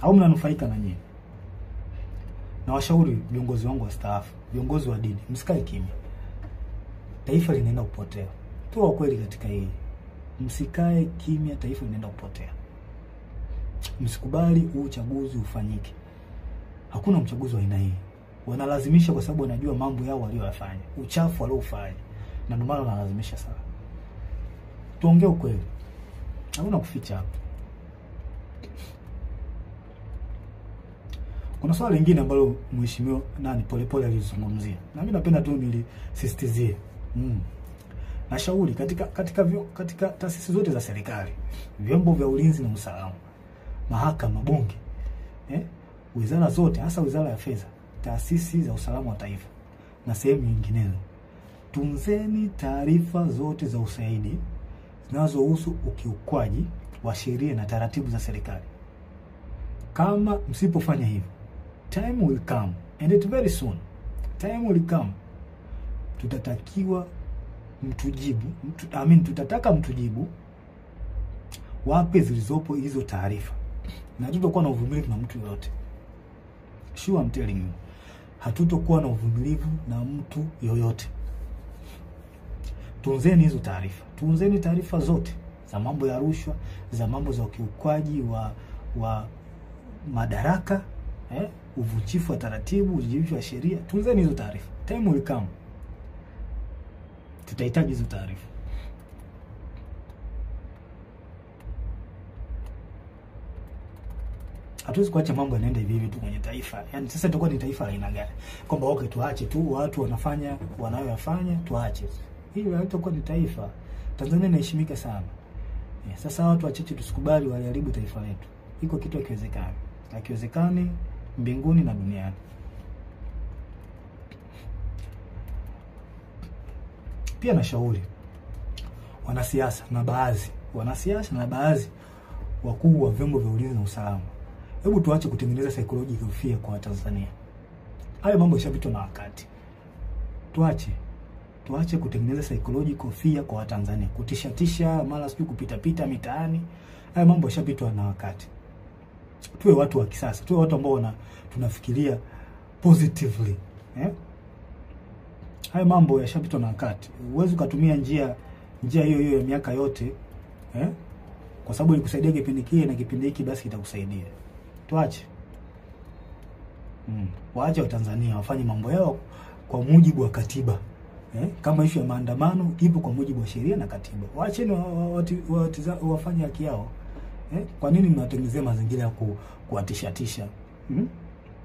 au mnanufaika na nyinyi? Na washauri viongozi wangu wastaafu, viongozi wa dini, msikae kimya. Taifa linaenda kupotea. Tuwa kweli katika hili. Msikae kimya, taifa linaenda kupotea. Msikubali uchaguzi ufanyike. Hakuna mchaguzi wa aina hii. Wanalazimisha kwa sababu wanajua mambo yao waliyofanya, uchafu waliofanya. Na ndio maana wanalazimisha sana. Tuongee ukweli. Hakuna kuficha hapa. Kuna swali lingine ambalo mheshimiwa Polepole alizungumzia. Na mimi napenda tu nilisisitizie. Nashauri katika taasisi zote za serikali, vyombo vya ulinzi na usalama, mahakama, bunge, wizara zote, hasa wizara ya fedha, taasisi za usalama wa taifa na sehemu nyinginezo, tunzeni taarifa zote za ushahidi zinazohusu ukiukwaji wa sheria na taratibu za serikali. Kama msipofanya hivyo, time will come, and it very soon, time will come, tutatakiwa mtujibu, tutataka mtujibu wapi zilizopo hizo taarifa. Na hatutakuwa na uvumilivu na mtu yoyote. Sure, I'm telling you. Hatutakuwa na uvumilivu na mtu yoyote. Tunzeni hizo taarifa. Tunzeni taarifa zote za mambo ya rushwa, za mambo za ukiukwaji wa madaraka, uvunjifu wa taratibu, uvunjifu wa sheria. Tunzeni hizo taarifa. Time will come. Tutahitaji hizo taarifa. Hatuwezi kuacha mambo yanaenda hivi hivi tu kwenye taifa. Yaani sasa tutakuwa ni taifa la aina gani? Kwamba okay, tuache tu watu wanafanya wanayoyafanya, tuache. Hili halitakuwa ni taifa. Tanzania inaheshimika sana. Sasa watu wachache tusikubali waliharibu taifa letu. Iko kitu hakiwezekani. Hakiwezekani mbinguni na duniani. Pia nashauri wanasiasa na baadhi wakuu wa vyombo vya ulinzi na usalama, hebu tuache kutengeneza psychological fear kwa Tanzania. Hayo mambo yashapitwa na wakati. Tuache kutengeneza psychological fear kwa Tanzania, kutisha mara sio kupita mitaani. Hayo mambo yashapitwa na wakati. Tuwe watu wa kisasa, tuwe watu ambao tunafikiria positively, Hayo mambo yashapitwa na wakati. Uwezo kutumia njia hiyo ya miaka yote, kwa sababu ilikusaidia kipindi kile na kipindi hiki basi kitakusaidia. Tuache. Waache wa Tanzania wafanye mambo yao kwa mujibu wa katiba. Kama issue ya maandamano ipo kwa mujibu wa sheria na katiba. Waacheni wafanye haki yao. Kwa nini mnatengenezea mazingira ya kuwatisha?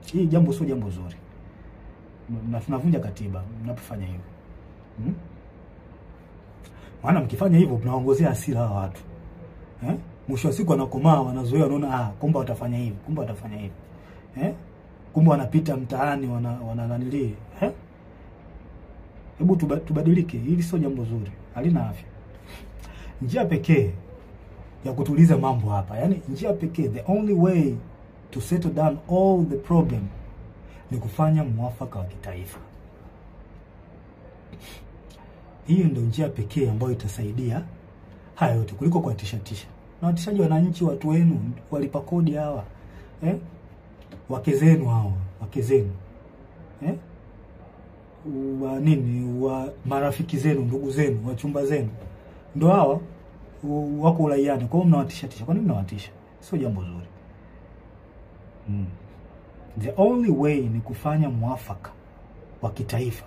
Hii jambo sio jambo zuri. Na tunavunja katiba mnapofanya hivyo. Maana mkifanya hivyo mnaongozea hasira wa watu. Mwisho wa siku wanakomaa, wanazoea, wanaona kumbe watafanya hivi, kumbe wanapita mtaani wanananili. Hebu tubadilike, hili sio jambo zuri, halina afya. Njia pekee ya kutuliza mambo hapa, yani njia pekee, the only way to settle down all the problem, ni kufanya mwafaka wa kitaifa. Hiyo ndio njia pekee ambayo itasaidia haya yote kuliko kuwatisha. Na watishaji wananchi, watu wenu, walipa kodi hawa, wake zenu hawa, marafiki zenu, ndugu zenu, wachumba zenu, ndio hawa wako ulaiani. Kwa hiyo mnawatisha. Kwa nini mnawatisha? Sio jambo zuri. The only way ni kufanya mwafaka wa kitaifa,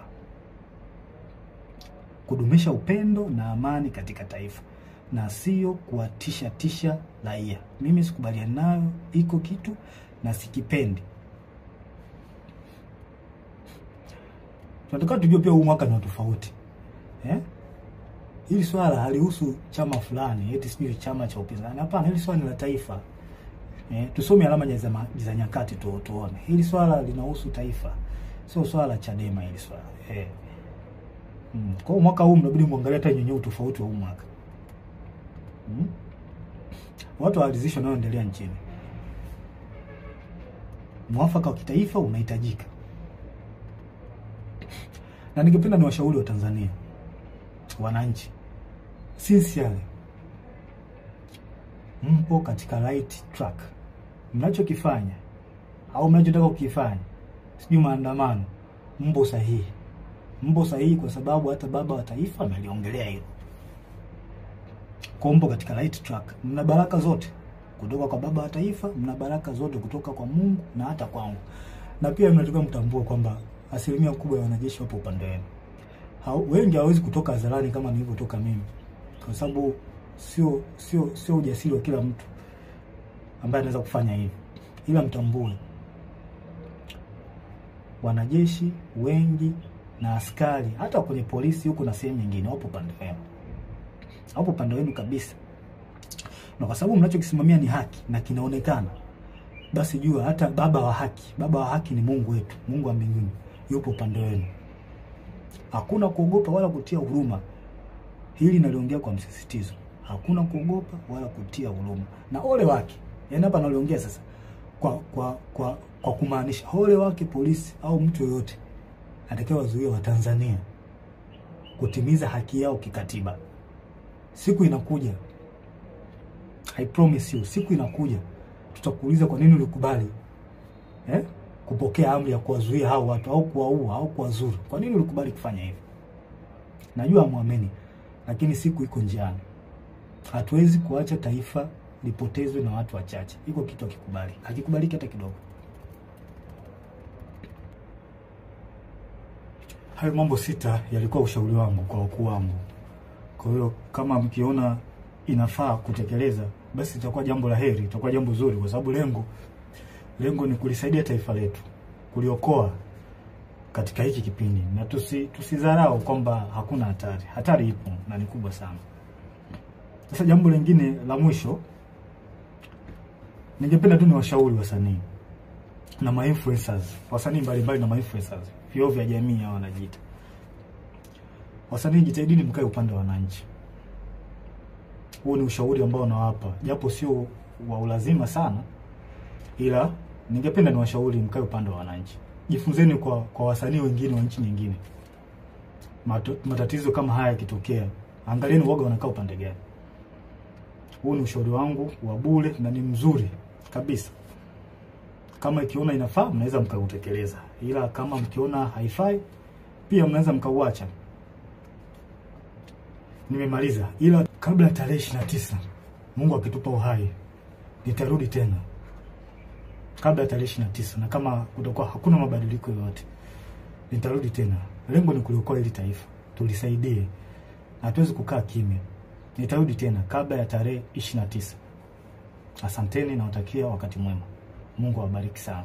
kudumisha upendo na amani katika taifa, na sio kuwatisha raia. Mimi sikubaliani nayo, iko kitu na sikipendi. Tunataka tujue pia huu mwaka ni tofauti. Hili swala halihusu chama fulani, eti sio chama cha upinzani. Hapana, hili swala ni la taifa. Tusome alama za nyakati tuone. Hili swala linahusu taifa. Sio swala la Chadema hili swala. Kwa mwaka huu mnabidi muangalie hata nyenye utofauti wa huu mwaka. Watu waalizishwa nao endelea nchini. Mwafaka wa kitaifa unahitajika. Na ningependa niwashauri wa Tanzania, wananchi, sincerely, mpo katika right track. mnachokifanya au mnachotaka kukifanya, sijui maandamano, mbo sahihi. Mbo sahihi kwa sababu hata baba wa taifa ameliongelea hilo. Kombo katika right track. Mna baraka zote kutoka kwa baba wa taifa, mna baraka zote kutoka kwa Mungu na hata kwangu. Na pia mnatakiwa mtambue kwamba asilimia kubwa ya wanajeshi wapo upande wenu. Wengi hawezi kutoka hadharani kama nilivyotoka mimi. Kwa sababu sio ujasiri wa kila mtu ambaye anaweza kufanya hivi. Ila mtambue wanajeshi wengi na askari hata kwenye polisi huko na sehemu nyingine wapo upande wenu. Hapo upande wenu kabisa. Na kwa sababu mnachokisimamia ni haki na kinaonekana, basi jua hata baba wa haki ni Mungu wetu, Mungu wa mbinguni, yupo upande wenu. Hakuna kuogopa wala kutia huruma. Hili naliongea kwa msisitizo. Hakuna kuogopa wala kutia huruma. Na ole wake. Yaani hapa naliongea sasa kwa kumaanisha ole wake polisi au mtu yoyote atakayewazuia Watanzania kutimiza haki yao kikatiba. Siku inakuja, I promise you, siku inakuja tutakuuliza kwa nini ulikubali kupokea amri ya kuwazuia hao watu au kuwaua au kuwazuru. Kwa nini ulikubali kufanya hivyo? Najua muamini, lakini siku iko njiani. Hatuwezi kuacha taifa lipotezwe na watu wachache. Iko kitu akikubali. Hakikubaliki hata kidogo. Hayo mambo 6 yalikuwa ushauri wangu kwa wakuu wangu. Kwa hiyo kama mkiona inafaa kutekeleza, basi itakuwa jambo la heri, itakuwa jambo zuri, kwa sababu lengo ni kulisaidia taifa letu, kuliokoa katika hiki kipindi. Na tusidharau kwamba hakuna hatari. Hatari ipo na ni kubwa sana. Sasa jambo lingine la mwisho, ningependa tu niwashauri wasanii na ma-influencers, wasanii mbalimbali na ma-influencers, vioo vya jamii hao wanajiita. Wasanii, jitahidini mkae upande wa wananchi. Huo ni ushauri ambao nawapa, japo sio wa ulazima sana, ila ningependa niwashauri mkae upande wa wananchi. Jifunzeni kwa wasanii wengine wa nchi nyingine. Matatizo kama haya yakitokea, angalieni woga wanakaa upande gani. Huo ni ushauri wangu wa bure na ni mzuri kabisa. Kama ikiona inafaa, mnaweza mkautekeleza. Ila kama mkiona haifai, pia mnaweza mkauacha. Nimemaliza. Ila kabla ya tarehe 29, Mungu akitupa uhai, nitarudi tena. Kabla ya tarehe 29, na kama kutakuwa hakuna mabadiliko yoyote, nitarudi tena. Lengo ni kuliokoa hili taifa, tulisaidie. Hatuwezi kukaa kimya. Nitarudi tena kabla ya tarehe 29. Asanteni na watakia wakati mwema. Mungu awabariki sana.